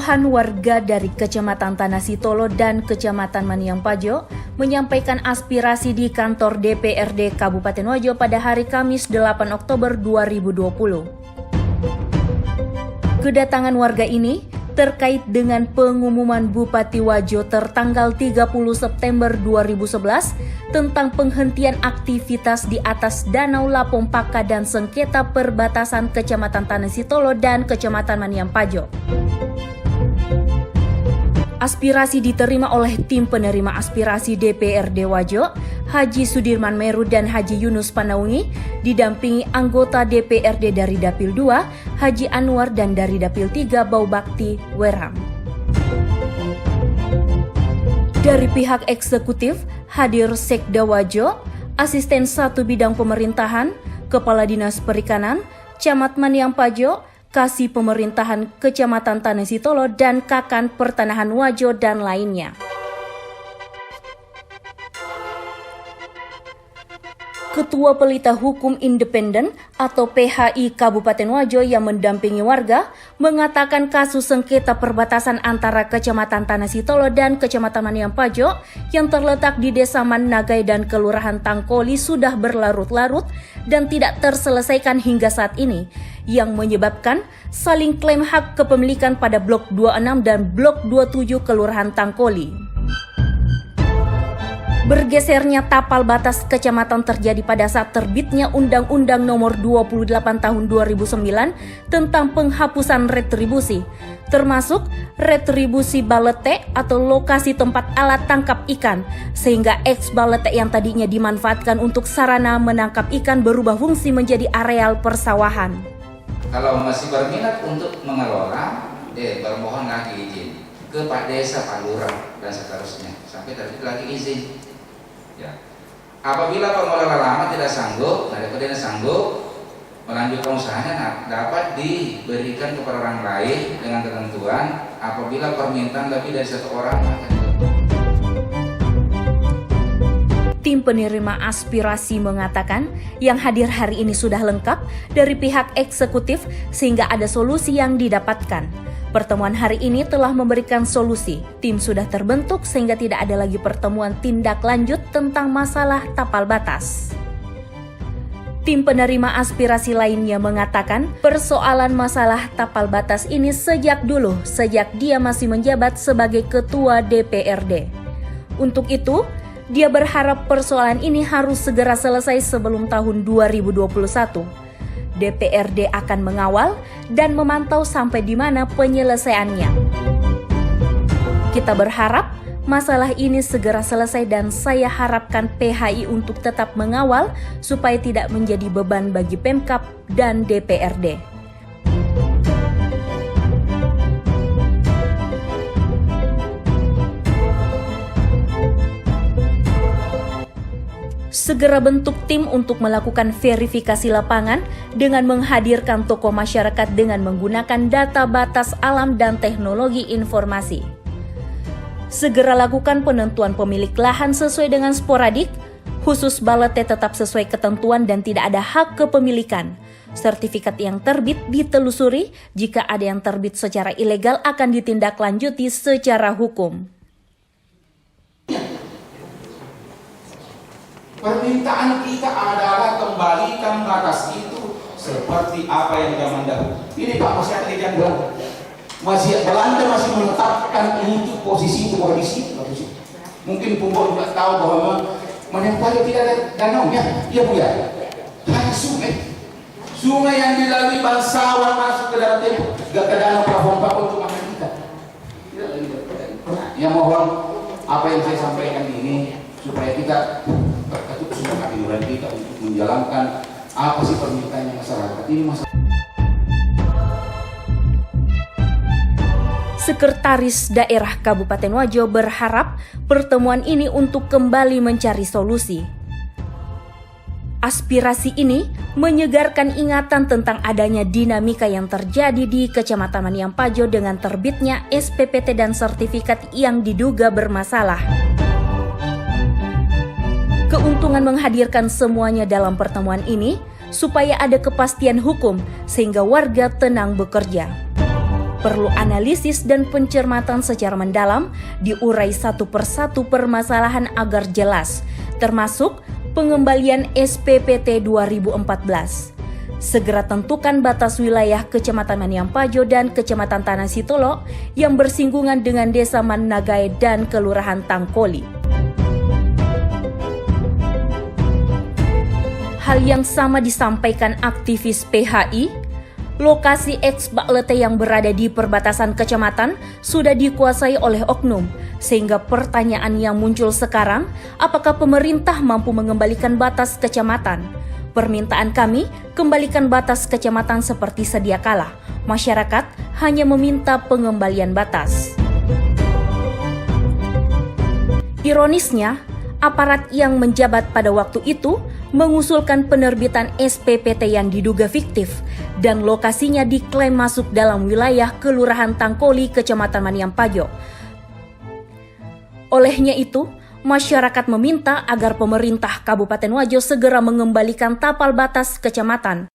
Puluhan warga dari Kecamatan Tanah Sitolo dan Kecamatan Maniampajo menyampaikan aspirasi di kantor DPRD Kabupaten Wajo pada hari Kamis 8 Oktober 2020. Kedatangan warga ini terkait dengan pengumuman Bupati Wajo tertanggal 30 September 2011 tentang penghentian aktivitas di atas Danau Lapompaka dan sengketa perbatasan Kecamatan Tanah Sitolo dan Kecamatan Maniampajo. Aspirasi diterima oleh tim penerima aspirasi DPRD Wajo, Haji Sudirman Meru dan Haji Yunus Panaungi, didampingi anggota DPRD dari Dapil 2, Haji Anwar, dan dari Dapil 3, Bau Bakti Weram. Dari pihak eksekutif, hadir Sekda Wajo, Asisten 1 Bidang Pemerintahan, Kepala Dinas Perikanan, Camat Maniampajo, Kasih Pemerintahan Kecamatan Tanah Sitolo, dan Kakan Pertanahan Wajo, dan lainnya. Ketua Pelita Hukum Independen atau PHI Kabupaten Wajo yang mendampingi warga mengatakan kasus sengketa perbatasan antara Kecamatan Tanah Sitolo dan Kecamatan Maniampajo yang terletak di Desa Mannagai dan Kelurahan Tangkoli sudah berlarut-larut dan tidak terselesaikan hingga saat ini, yang menyebabkan saling klaim hak kepemilikan pada Blok 26 dan Blok 27 Kelurahan Tangkoli. Bergesernya tapal batas kecamatan terjadi pada saat terbitnya Undang-Undang Nomor 28 Tahun 2009 tentang penghapusan retribusi, termasuk retribusi balete atau lokasi tempat alat tangkap ikan, sehingga eks-balete yang tadinya dimanfaatkan untuk sarana menangkap ikan berubah fungsi menjadi areal persawahan. Kalau masih berminat untuk mengelola, bermohon lagi izin ke Pak Desa, Pak Lurah, dan seterusnya sampai terbit lagi izin. Ya. Apabila pengelola lama tidak sanggup, daripada sanggup melanjutkan usahanya, dapat diberikan kepada orang lain dengan ketentuan apabila permintaan lebih dari 1 orang. Tim penerima aspirasi mengatakan yang hadir hari ini sudah lengkap dari pihak eksekutif sehingga ada solusi yang didapatkan. Pertemuan hari ini telah memberikan solusi. Tim sudah terbentuk sehingga tidak ada lagi pertemuan tindak lanjut tentang masalah tapal batas. Tim penerima aspirasi lainnya mengatakan persoalan masalah tapal batas ini sejak dia masih menjabat sebagai Ketua DPRD. Untuk itu, dia berharap persoalan ini harus segera selesai sebelum tahun 2021. DPRD akan mengawal dan memantau sampai di mana penyelesaiannya. Kita berharap masalah ini segera selesai dan saya harapkan PHI untuk tetap mengawal supaya tidak menjadi beban bagi Pemkab dan DPRD. Segera bentuk tim untuk melakukan verifikasi lapangan dengan menghadirkan tokoh masyarakat dengan menggunakan data batas alam dan teknologi informasi. Segera lakukan penentuan pemilik lahan sesuai dengan sporadik, khusus balete tetap sesuai ketentuan dan tidak ada hak kepemilikan. Sertifikat yang terbit ditelusuri, jika ada yang terbit secara ilegal akan ditindaklanjuti secara hukum. Permintaan kita adalah kembalikan batas itu seperti apa yang zaman dahulu. Ini Pak, masih ada lejan Belanda. Belanda masih menetapkan itu posisi itu di situ. Mungkin Punggo juga tahu bahwa Maniampajo tidak ada danaunya. Iya Bu ya. Hanya sungai. Sungai yang dilalui bangsawan masuk ke dalam tempo. Gak ke danau Lapompaka untuk makan kita. Ya mohon apa yang saya sampaikan ini supaya kita berketuk semua hati kita untuk menjalankan apa sih permintaannya masyarakat ini. Sekretaris Daerah Kabupaten Wajo berharap pertemuan ini untuk kembali mencari solusi. Aspirasi ini menyegarkan ingatan tentang adanya dinamika yang terjadi di Kecamatan Maniampajo dengan terbitnya SPPT dan sertifikat yang diduga bermasalah. Keuntungan menghadirkan semuanya dalam pertemuan ini supaya ada kepastian hukum sehingga warga tenang bekerja. Perlu analisis dan pencermatan secara mendalam, diurai satu persatu permasalahan agar jelas, termasuk pengembalian SPPT 2014. Segera tentukan batas wilayah Kecamatan Maniampajo dan Kecamatan Tanah Sitolo yang bersinggungan dengan Desa Managae dan Kelurahan Tangkoli. Hal yang sama disampaikan aktivis PHI. Lokasi eks Baklete yang berada di perbatasan kecamatan sudah dikuasai oleh oknum, sehingga pertanyaan yang muncul sekarang, apakah pemerintah mampu mengembalikan batas kecamatan? Permintaan kami, kembalikan batas kecamatan seperti sedia kala. Masyarakat hanya meminta pengembalian batas. Ironisnya, aparat yang menjabat pada waktu itu mengusulkan penerbitan SPPT yang diduga fiktif dan lokasinya diklaim masuk dalam wilayah Kelurahan Tangkoli, Kecamatan Maniampajo. Olehnya itu, masyarakat meminta agar pemerintah Kabupaten Wajo segera mengembalikan tapal batas kecamatan